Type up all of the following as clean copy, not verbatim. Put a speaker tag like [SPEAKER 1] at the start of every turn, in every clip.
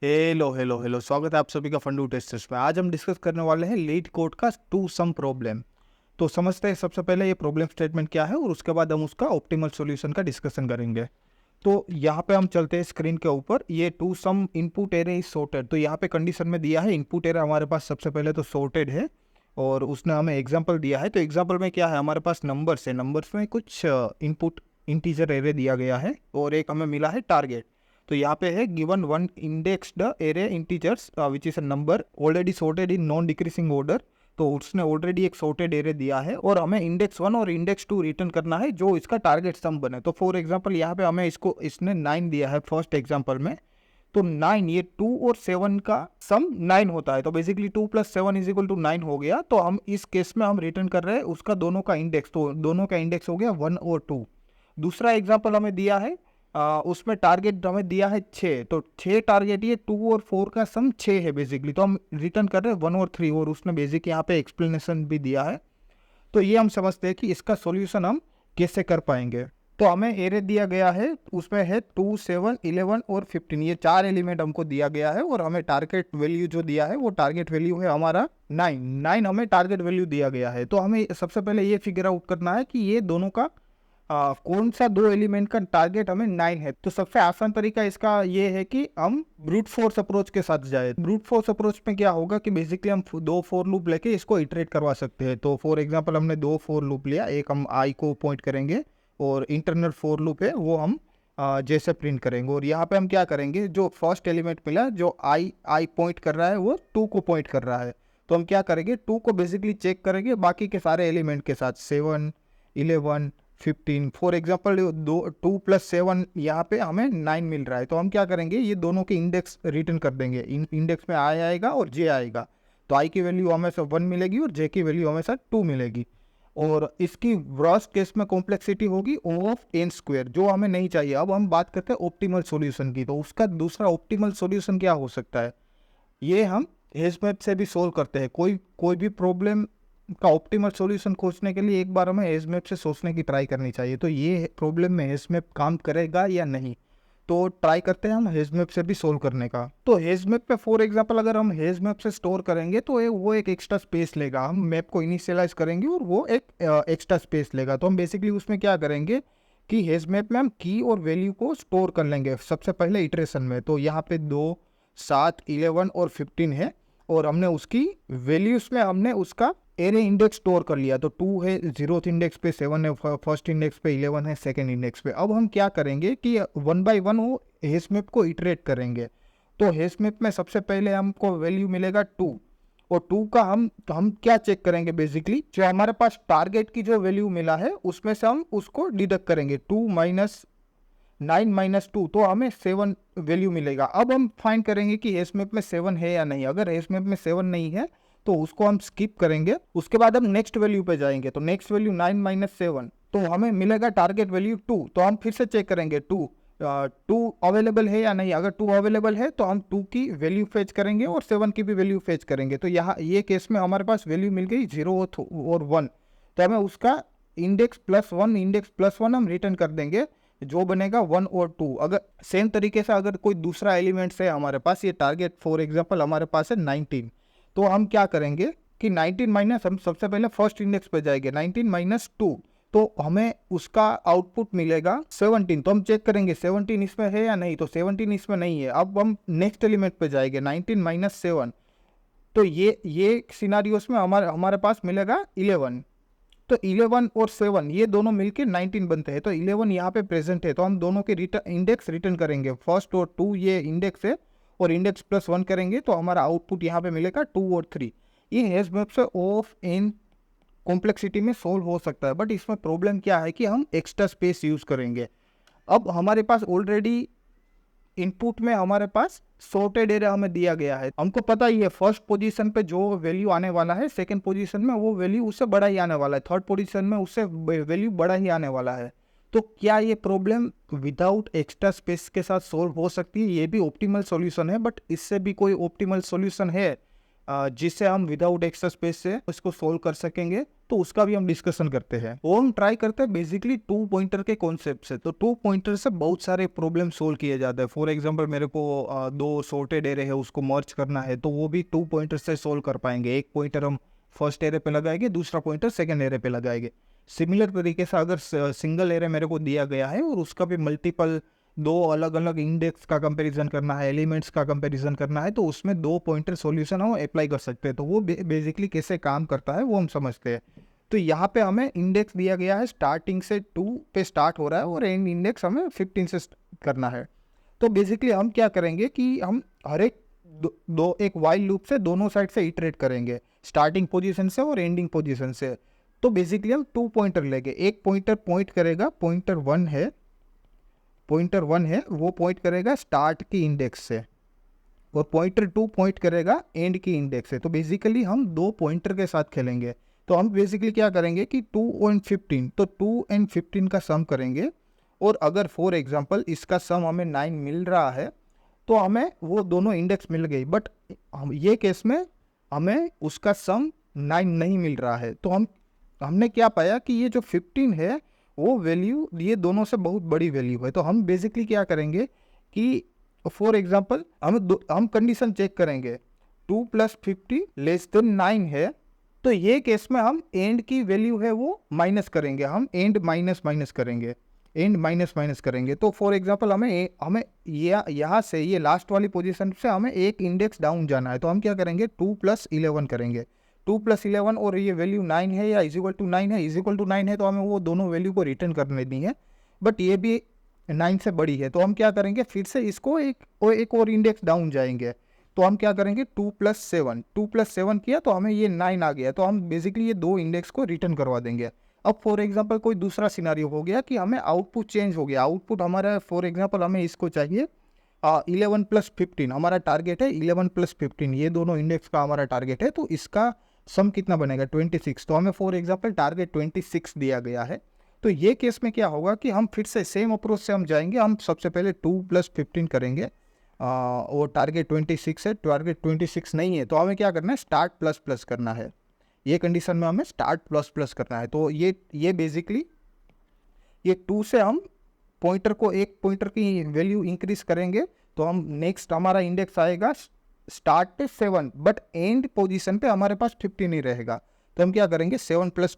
[SPEAKER 1] Hello hello hello, स्वागत है आप सभी का फंडू टेस्टर्स में। आज हम डिस्कस करने वाले हैं लीड कोड का टू सम प्रॉब्लम। तो समझते हैं सबसे पहले ये प्रॉब्लम स्टेटमेंट क्या है और उसके बाद हम उसका ऑप्टिमल सॉल्यूशन का डिस्कशन करेंगे। तो यहाँ पे हम चलते हैं स्क्रीन के ऊपर। ये two sum input array is sorted, तो यहाँ पे कंडीशन में दिया है इनपुट एरे हमारे पास सबसे पहले तो सॉर्टेड है और उसने हमें एग्जाम्पल दिया है। तो एग्जाम्पल में क्या है, हमारे पास नंबर्स है, नंबर्स में कुछ इनपुट इंटीजर एरे दिया गया है और एक हमें मिला है टारगेट। तो यहाँ पे है given one indexed array integers which is a number already sorted in non decreasing order. तो उसने ऑलरेडी एक सॉर्टेड एरे दिया है और हमें इंडेक्स 1 और इंडेक्स 2 रिटर्न करना है जो इसका टारगेट सम बने। तो फॉर एग्जांपल यहाँ पे हमें इसने 9 दिया है फर्स्ट एग्जांपल में। तो 9, ये 2 और 7 का सम 9 होता है, तो बेसिकली 2 + 7 = 9 हो गया। तो हम इस केस में हम रिटर्न कर रहे हैं उसका दोनों का इंडेक्स, तो दोनों का इंडेक्स हो गया 1 और 2। दूसरा एग्जाम्पल हमें दिया है उसमें टारगेट हमें दिया है 6, तो 6 टारगेट, ये 2 और 4 का सम 6 है बेसिकली। तो हम रिटर्न कर रहे हैं 1 और 3 और उसने बेसिक यहाँ पे एक्सप्लेनेशन भी दिया है। तो ये हम समझते हैं कि इसका सॉल्यूशन हम कैसे कर पाएंगे। तो हमें एरे दिया गया है, उसमें है 2, 7, 11 और 15, ये 4 एलिमेंट हमको दिया गया है और हमें टारगेट वैल्यू जो दिया है वो टारगेट वैल्यू है हमारा 9 हमें टारगेट वैल्यू दिया गया है। तो हमें सबसे पहले ये फिगर आउट करना है कि ये दोनों का कौन सा दो एलिमेंट का टारगेट हमें 9 है। तो सबसे आसान तरीका इसका ये है कि हम ब्रूट फोर्स अप्रोच के साथ जाए। ब्रूट फोर्स अप्रोच में क्या होगा कि बेसिकली हम दो फोर लूप लेके इसको इटरेट करवा सकते हैं। तो फॉर एग्जांपल हमने दो फोर लूप लिया, एक हम आई को पॉइंट करेंगे और इंटरनल फोर लूप है वो हम जैसे प्रिंट करेंगे। और यहाँ पे हम क्या करेंगे, जो फर्स्ट एलिमेंट मिला जो आई पॉइंट कर रहा है वो 2 को पॉइंट कर रहा है। तो हम क्या करेंगे, 2 को बेसिकली चेक करेंगे बाकी के सारे एलिमेंट के साथ, 7, 11, 15। फॉर एग्जाम्पल 2 + 7 यहाँ पे हमें 9 मिल रहा है। तो हम क्या करेंगे, ये दोनों के इंडेक्स रिटर्न कर देंगे। इंडेक्स में आई आएगा और जे आएगा। तो आई की वैल्यू हमेशा 1 मिलेगी और जे की वैल्यू हमेशा 2 मिलेगी। और इसकी वर्स्ट केस में कॉम्प्लेक्सिटी होगी O(n²), जो हमें नहीं चाहिए। अब हम बात करते हैं ऑप्टिमल सॉल्यूशन की। तो उसका दूसरा ऑप्टिमल सॉल्यूशन क्या हो सकता है, ये हम हेजमैप से भी सोल्व करते हैं। कोई भी प्रॉब्लम का ऑप्टिमल सॉल्यूशन खोजने के लिए एक बार हमें हेजमैप से सोचने की ट्राई करनी चाहिए। तो ये प्रॉब्लम में हेजमैप काम करेगा या नहीं, तो ट्राई करते हैं हम हेजमैप से भी सोल्व करने का। तो हेजमैप पे फॉर एग्जांपल अगर हम हेजमैप से स्टोर करेंगे तो वो एक एक्स्ट्रा स्पेस लेगा। हम मैप को इनिशियलाइज करेंगे और वो एक एक्स्ट्रा स्पेस लेगा। तो हम बेसिकली उसमें क्या करेंगे कि हेजमैप में हम की और वैल्यू को स्टोर कर लेंगे सबसे पहले इटरेशन में। तो यहाँ पे 2, 7, 11 और 15 है और हमने उसकी वैल्यूज में हमने उसका एरे इंडेक्स स्टोर कर लिया। तो 2 है 0th इंडेक्स पे, 7 है फर्स्ट इंडेक्स पे, 11 है सेकंड इंडेक्स पे। अब हम क्या करेंगे कि 1 बाय 1 वो हेसमैप को इटरेट करेंगे। तो हेसमैप में सबसे पहले हमको वैल्यू मिलेगा 2 और 2 का हम क्या चेक करेंगे, बेसिकली जो हमारे पास टारगेट की जो वैल्यू मिला है उसमें से हम उसको डिडक्ट करेंगे। 2 - 9 - 2 तो हमें 7 वैल्यू मिलेगा। अब हम फाइंड करेंगे कि हेसमैप में 7 है या नहीं। अगर हेसमैप में 7 नहीं है तो उसको हम स्किप करेंगे। उसके बाद हम नेक्स्ट वैल्यू पे जाएंगे। तो नेक्स्ट वैल्यू 9 - 7 तो हमें मिलेगा टारगेट वैल्यू 2। तो हम फिर से चेक करेंगे 2 अवेलेबल है या नहीं। अगर 2 अवेलेबल है तो हम 2 की वैल्यू फेच करेंगे और 7 की भी वैल्यू फेच करेंगे। तो यहाँ ये केस में हमारे पास वैल्यू मिल गई 0 और 1। तो हमें उसका इंडेक्स +1 हम रिटर्न कर देंगे, जो बनेगा 1 और 2। अगर सेम तरीके से अगर कोई दूसरा एलिमेंट्स है हमारे पास, ये टारगेट फॉर एग्जांपल हमारे पास है 19, तो हम क्या करेंगे कि 19 माइनस, हम सबसे पहले फर्स्ट इंडेक्स पे जाएंगे, 19 - 2 तो हमें उसका आउटपुट मिलेगा 17। तो हम चेक करेंगे 17 इसमें है या नहीं। तो 17 इसमें नहीं है। अब हम नेक्स्ट एलिमेंट पे जाएंगे 19 - 7 तो ये सिनारियोस में हमारे पास मिलेगा 11। तो 11 और 7 ये दोनों मिलके 19 बनते हैं। तो 11 यहाँ पे प्रेजेंट है, तो हम दोनों के इंडेक्स रिटर्न करेंगे। फर्स्ट और 2 ये इंडेक्स है और इंडेक्स +1 करेंगे तो हमारा आउटपुट यहाँ पे मिलेगा 2 और 3। ये हेजमैप से O(n) कॉम्प्लेक्सिटी में सोल्व हो सकता है, बट इसमें प्रॉब्लम क्या है कि हम एक्स्ट्रा स्पेस यूज करेंगे। अब हमारे पास ऑलरेडी इनपुट में हमारे पास सॉर्टेड एरे हमें दिया गया है। हमको पता ही है फर्स्ट पोजीशन पे जो वैल्यू आने वाला है सेकंड पोजीशन में वो वैल्यू उससे बड़ा ही आने वाला है, थर्ड पोजीशन में उससे वैल्यू बड़ा ही आने वाला है। तो क्या ये प्रॉब्लम विदाउट एक्स्ट्रा स्पेस के साथ सोल्व हो सकती है? ये भी ऑप्टिमल सॉल्यूशन है, बट इससे भी कोई ऑप्टिमल सॉल्यूशन है जिससे हम विदाउट एक्स्ट्रा स्पेस से इसको सोल्व कर सकेंगे, तो उसका भी हम डिस्कशन करते हैं। वो हम ट्राई करते हैं बेसिकली 2 पॉइंटर के कॉन्सेप्ट से। तो 2 पॉइंटर से बहुत सारे प्रॉब्लम सोल्व किए जाते हैं। फॉर एग्जांपल मेरे को 2 सॉर्टेड एरे है, उसको मर्ज करना है, तो वो भी 2 पॉइंटर से सोल्व कर पाएंगे। एक पॉइंटर हम फर्स्ट एरे पे लगाएंगे, दूसरा पॉइंटर सेकंड एरे पे लगाएंगे। सिमिलर तरीके से अगर सिंगल एरे मेरे को दिया गया है और उसका भी मल्टीपल 2 अलग अलग इंडेक्स का कंपैरिजन करना है, एलिमेंट्स का कंपैरिजन करना है, तो उसमें 2 पॉइंटर सॉल्यूशन हम अप्लाई कर सकते हैं। तो वो बेसिकली कैसे काम करता है वो हम समझते हैं। तो यहाँ पे हमें इंडेक्स दिया गया है, स्टार्टिंग से 2 पे स्टार्ट हो रहा है और एंड इंडेक्स हमें 15 से करना है। तो बेसिकली हम क्या करेंगे कि हम हर एक एक वाइल लूप से दोनों साइड से इटरेट करेंगे, स्टार्टिंग पोजीशन से और एंडिंग पोजीशन से। तो बेसिकली हम 2 पॉइंटर लेंगे। एक पॉइंटर पॉइंट करेगा, पॉइंटर 1 है, वो पॉइंट करेगा स्टार्ट की इंडेक्स से, और पॉइंटर 2 पॉइंट करेगा एंड की इंडेक्स से। तो बेसिकली हम 2 पॉइंटर के साथ खेलेंगे। तो हम बेसिकली क्या करेंगे कि 2 और 15, तो 2 और 15 का सम करेंगे, और अगर फॉर एग्जांपल इसका सम हमें 9 मिल रहा है तो हमें वो दोनों इंडेक्स मिल गई। बट हम ये केस में हमें उसका सम 9 नहीं मिल रहा है। तो हमने क्या पाया कि ये जो 15 है वो वैल्यू ये दोनों से बहुत बड़ी वैल्यू है। तो हम बेसिकली क्या करेंगे कि फॉर एग्जांपल हम कंडीशन चेक करेंगे, 2 + 50 < 9 है, तो ये केस में हम एंड की वैल्यू है वो माइनस करेंगे, हम एंड माइनस करेंगे। तो फॉर एग्जांपल हमें यहाँ से ये लास्ट वाली पोजीशन से हमें एक इंडेक्स डाउन जाना है। तो हम क्या करेंगे, 2 + 11 करेंगे, 2 + 11, और ये वैल्यू 9 है या इक्वल टू 9 है, तो हमें वो दोनों वैल्यू को रिटर्न करने दी है, बट ये भी 9 से बड़ी है। तो हम क्या करेंगे, फिर से इसको एक और इंडेक्स डाउन जाएंगे। तो हम क्या करेंगे, 2 + 7 किया तो हमें ये 9 आ गया। तो हम बेसिकली ये 2 इंडेक्स को रिटर्न करवा देंगे। अब फॉर एग्जांपल कोई दूसरा सिनारियो हो गया कि हमें आउटपुट चेंज हो गया। आउटपुट हमारा फॉर एग्जांपल हमें इसको चाहिए 11 + 15, हमारा टारगेट है 11 + 15, ये दोनों इंडेक्स का हमारा टारगेट है। तो इसका सम कितना बनेगा, 26। तो हमें फॉर एग्जांपल टारगेट 26 दिया गया है। तो ये केस में क्या होगा कि हम फिर से सेम अप्रोच से हम जाएंगे। हम सबसे पहले 2 + 15 करेंगे, और टारगेट 26 है, टारगेट 26 नहीं है, तो हमें क्या करना है, स्टार्ट ++ करना है। ये कंडीशन में हमें स्टार्ट ++ करना है। तो ये बेसिकली ये 2 से हम पॉइंटर को एक पॉइंटर की वैल्यू इंक्रीज करेंगे। तो हम नेक्स्ट हमारा इंडेक्स आएगा स्टार्ट पे 7, बट एंड पोजीशन पे हमारे पास 15 ही रहेगा। तो हम क्या करेंगे, 7 +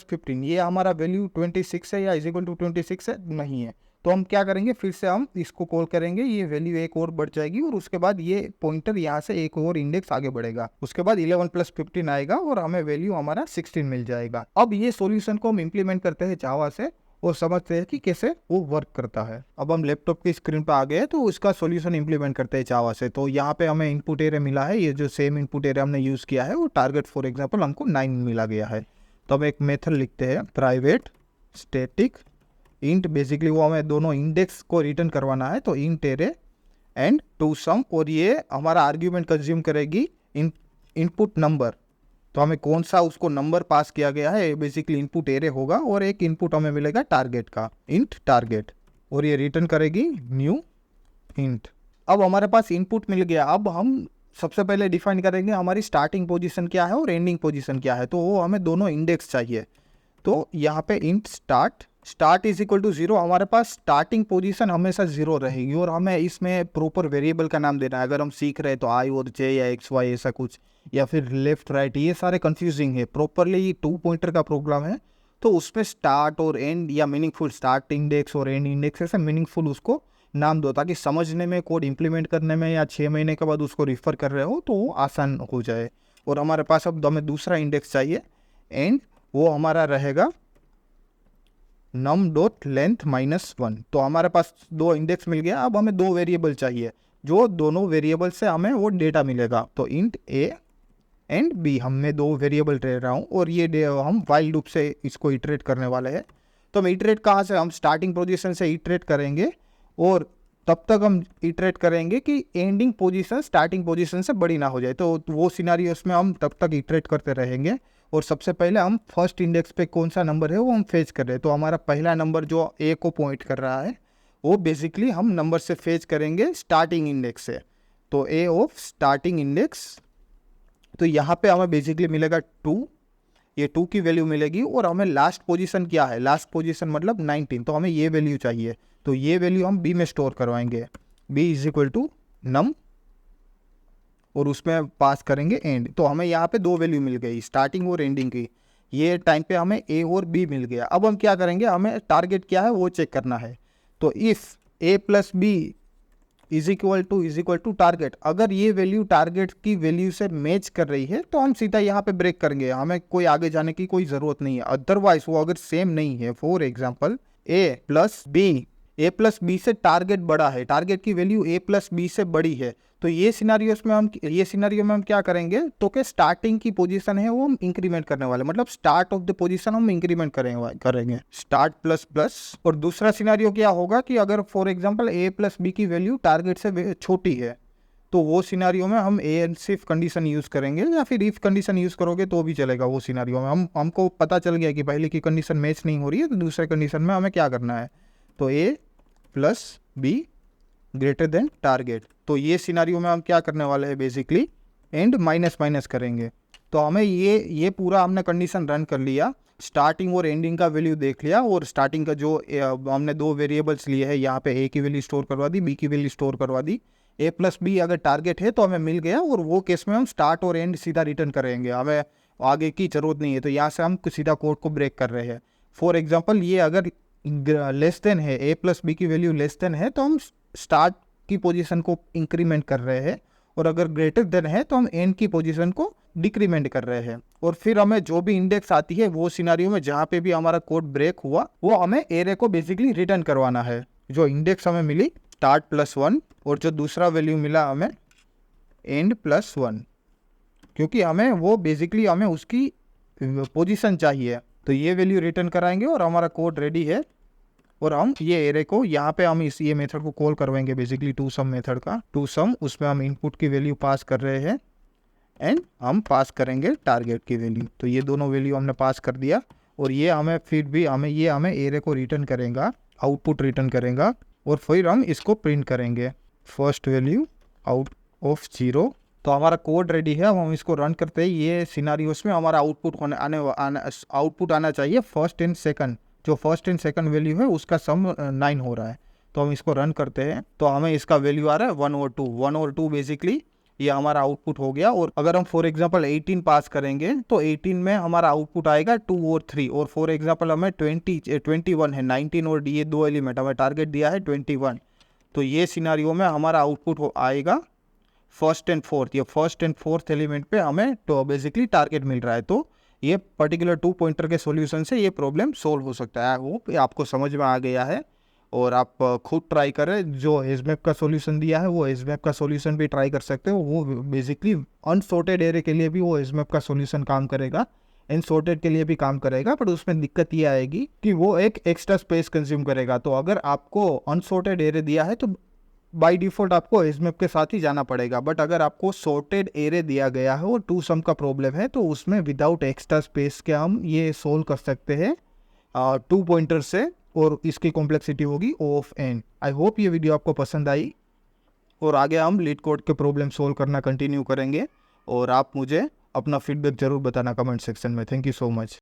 [SPEAKER 1] 15, ये हमारा वैल्यू 26 है या इक्वल टू 26 है, नहीं है। तो हम क्या करेंगे, फिर से हम इसको कॉल करेंगे, ये वैल्यू एक और बढ़ जाएगी, और उसके बाद ये पॉइंटर यहाँ से एक और इंडेक्स आगे बढ़ेगा। उसके बाद 11 + 15 आएगा और हमें वैल्यू हमारा 16 मिल जाएगा। अब ये सॉल्यूशन को हम इम्प्लीमेंट करते हैं जावा से और समझते हैं कि कैसे वो वर्क करता है। अब हम लैपटॉप की स्क्रीन पर आ गए तो उसका सॉल्यूशन इम्प्लीमेंट करते हैं जावा से। तो यहाँ पे हमें इनपुट एरे मिला है, ये जो सेम इनपुट एरे हमने यूज़ किया है वो टारगेट फॉर एग्जाम्पल हमको 9 मिला गया है। तो हम एक मेथड लिखते हैं, प्राइवेट स्टैटिक इंट, बेसिकली वो हमें दोनों इंडेक्स को रिटर्न करवाना है। तो int array and to some, और ये हमारा आर्ग्यूमेंट कंज्यूम करेगी इनपुट नंबर। तो हमें कौन सा उसको नंबर पास किया गया है, बेसिकली इनपुट एरे होगा, और एक इनपुट हमें मिलेगा टारगेट का, इंट टारगेट, और ये रिटर्न करेगी न्यू इंट। अब हमारे पास इनपुट मिल गया। अब हम सबसे पहले डिफाइन करेंगे हमारी स्टार्टिंग पोजीशन क्या है और एंडिंग पोजीशन क्या है। तो वो हमें दोनों इंडेक्स चाहिए। तो यहाँ पे int start is equal to 0, हमारे पास स्टार्टिंग पोजीशन हमेशा 0 रहेगी, और हमें इसमें प्रॉपर वेरिएबल का नाम देना है। अगर हम सीख रहे हैं तो आई और जे या एक्स वाई ऐसा कुछ, या फिर लेफ्ट राइट, ये सारे कंफ्यूजिंग है। प्रॉपरली 2 पॉइंटर का प्रोग्राम है, तो उसमें स्टार्ट और एंड या मीनिंगफुल स्टार्ट इंडेक्स और एंड इंडेक्स ऐसे मीनिंगफुल उसको नाम दो, ताकि समझने में, कोड इंप्लीमेंट करने में, या 6 महीने के बाद उसको रिफ़र कर रहे हो तो वो आसान हो जाए। और हमारे पास अब हमें दूसरा इंडेक्स चाहिए, एंड वो हमारा रहेगा num.length -1। तो हमारे पास 2 इंडेक्स मिल गया। अब हमें 2 वेरिएबल चाहिए, जो दोनों वेरिएबल से हमें वो डेटा मिलेगा। तो इंट ए एंड बी, हमें 2 वेरिएबल ले रहा हूँ, और ये हम वाइल लूप से इसको इटरेट करने वाले हैं। तो हम इटरेट कहाँ से, हम स्टार्टिंग पोजीशन से इटरेट करेंगे, और तब तक हम इटरेट करेंगे कि एंडिंग पोजीशन स्टार्टिंग पोजीशन से बड़ी ना हो जाए। तो वो सिनारियोस में हम तब तक इटरेट करते रहेंगे। और सबसे पहले हम फर्स्ट इंडेक्स पे कौन सा नंबर है वो हम फेच कर रहे हैं। तो हमारा पहला नंबर जो ए को पॉइंट कर रहा है, वो बेसिकली हम नंबर से फेच करेंगे स्टार्टिंग इंडेक्स से। तो ए ऑफ स्टार्टिंग इंडेक्स तो यहाँ पे हमें बेसिकली मिलेगा 2, ये 2 की वैल्यू मिलेगी और हमें लास्ट पोजीशन क्या है, लास्ट पोजीशन मतलब 19, तो हमें ये वैल्यू चाहिए। तो ये वैल्यू हम बी में स्टोर करवाएंगे, बी इज इक्वल टू नम और उसमें पास करेंगे एंड। तो हमें यहाँ पे 2 वैल्यू मिल गई, स्टार्टिंग और एंडिंग की। ये टाइम पे हमें ए और बी मिल गया। अब हम क्या करेंगे, हमें टारगेट क्या है वो चेक करना है। तो if a plus b is equal to target, अगर ये वैल्यू टारगेट की वैल्यू से मैच कर रही है तो हम सीधा यहाँ पे ब्रेक करेंगे, हमें कोई आगे जाने की कोई ज़रूरत नहीं है। अदरवाइज वो अगर सेम नहीं है, for example a plus b से टारगेट बड़ा है, टारगेट की वैल्यू ए प्लस बी से बड़ी है, तो ये सिनारियो में हम क्या करेंगे, तो कि स्टार्टिंग की पोजीशन है वो हम इंक्रीमेंट करने वाले, मतलब स्टार्ट ऑफ द पोजीशन हम इंक्रीमेंट करेंगे स्टार्ट प्लस प्लस। और दूसरा सिनारियो क्या होगा कि अगर for example a plus b की वैल्यू टारगेट से छोटी है, तो वो सिनारियो में हम ए एंड सिर्फ कंडीशन यूज़ करेंगे, या फिर इफ कंडीशन यूज़ करोगे तो भी चलेगा। वो सिनारियो में हमको पता चल गया कि पहले की कंडीशन मैच नहीं हो रही है, तो दूसरे कंडीशन में हमें क्या करना है, तो A plus B greater than target. तो ये सिनारियो में हम क्या करने वाले हैं, बेसिकली एंड माइनस माइनस करेंगे। तो हमें ये पूरा हमने कंडीशन रन कर लिया, स्टार्टिंग और एंडिंग का वैल्यू देख लिया, और स्टार्टिंग का जो हमने 2 वेरिएबल्स लिए हैं, यहाँ पे ए की वैल्यू स्टोर करवा दी, बी की वैल्यू स्टोर करवा दी। ए प्लस बी अगर टारगेट है तो हमें मिल गया, और वो केस में हम स्टार्ट और एंड सीधा रिटर्न करेंगे, हमें आगे की जरूरत नहीं है। तो यहाँ से हम सीधा कोड को ब्रेक कर रहे हैं। फॉर एग्जाम्पल ये अगर लेस देन है, ए प्लस बी की वैल्यू लेस देन है, तो हम स्टार्ट की पोजीशन को इंक्रीमेंट कर रहे हैं, और अगर ग्रेटर देन है तो हम एंड की पोजीशन को डिक्रीमेंट कर रहे हैं। और फिर हमें जो भी इंडेक्स आती है वो सिनारियो में जहाँ पे भी हमारा कोड ब्रेक हुआ, वो हमें एरे को बेसिकली रिटर्न करवाना है। जो इंडेक्स हमें मिली स्टार्ट +1, और जो दूसरा वैल्यू मिला हमें एंड +1, क्योंकि हमें वो बेसिकली हमें उसकी पोजीशन चाहिए। तो ये वैल्यू रिटर्न कराएंगे और हमारा कोड रेडी है। और हम ये एरे को यहाँ पे हम ये मेथड को कॉल करवाएंगे, बेसिकली टू सम मेथड का। टू सम, उसमें हम इनपुट की वैल्यू पास कर रहे हैं एंड हम पास करेंगे टारगेट की वैल्यू। तो ये दोनों वैल्यू हमने पास कर दिया, और ये हमें फिर भी हमें एरे को रिटर्न करेगा, आउटपुट रिटर्न करेगा, और फिर हम इसको प्रिंट करेंगे फर्स्ट वैल्यू आउट ऑफ 0। तो हमारा कोड रेडी है। अब हम इसको रन करते हैं। ये सिनारियोस में हमारा आउटपुट आना चाहिए फर्स्ट एंड सेकंड, जो फर्स्ट एंड सेकंड वैल्यू है उसका सम 9 हो रहा है। तो हम इसको रन करते हैं, तो हमें इसका वैल्यू आ रहा है 1 और 2 बेसिकली ये हमारा आउटपुट हो गया। और अगर हम फॉर एग्जांपल 18 पास करेंगे तो 18 में हमारा आउटपुट आएगा 2 और 3। और फॉर एग्जांपल हमें 21 है, 19 और ये 2 एलिमेंट हमें टारगेट दिया है 21। तो ये सिनारियो में हमारा आउटपुट आएगा फर्स्ट एंड फोर्थ। ये फर्स्ट एंड फोर्थ एलिमेंट पे हमें तो बेसिकली टारगेट मिल रहा है। तो ये पर्टिकुलर 2 पॉइंटर के सॉल्यूशन से ये प्रॉब्लम सोल्व हो सकता है। आई होप आपको समझ में आ गया है, और आप खुद ट्राई करें। जो एसमैप का सॉल्यूशन दिया है वो एसमैप का सॉल्यूशन भी ट्राई कर सकते हो। वो बेसिकली अनसॉर्टेड एरे के लिए भी वो एसमैप का सॉल्यूशन काम करेगा, इनसॉर्टेड के लिए भी काम करेगा, बट उसमें दिक्कत ये आएगी कि वो एक एक्स्ट्रा स्पेस कंज्यूम करेगा। तो अगर आपको अनसॉर्टेड एरे दिया है तो बाय डिफ़ॉल्ट आपको एसमैप के साथ ही जाना पड़ेगा। बट अगर आपको सॉर्टेड एरे दिया गया है और 2 सम का प्रॉब्लम है, तो उसमें विदाउट एक्स्ट्रा स्पेस के हम ये सोल्व कर सकते हैं 2 पॉइंटर से, और इसकी कॉम्प्लेक्सिटी होगी O of n। I hope ये वीडियो आपको पसंद आई, और आगे हम लीड कोड के प्रॉब्लम सोल्व करना कंटिन्यू करेंगे। और आप मुझे अपना फीडबैक जरूर बताना कमेंट सेक्शन में। Thank you so much.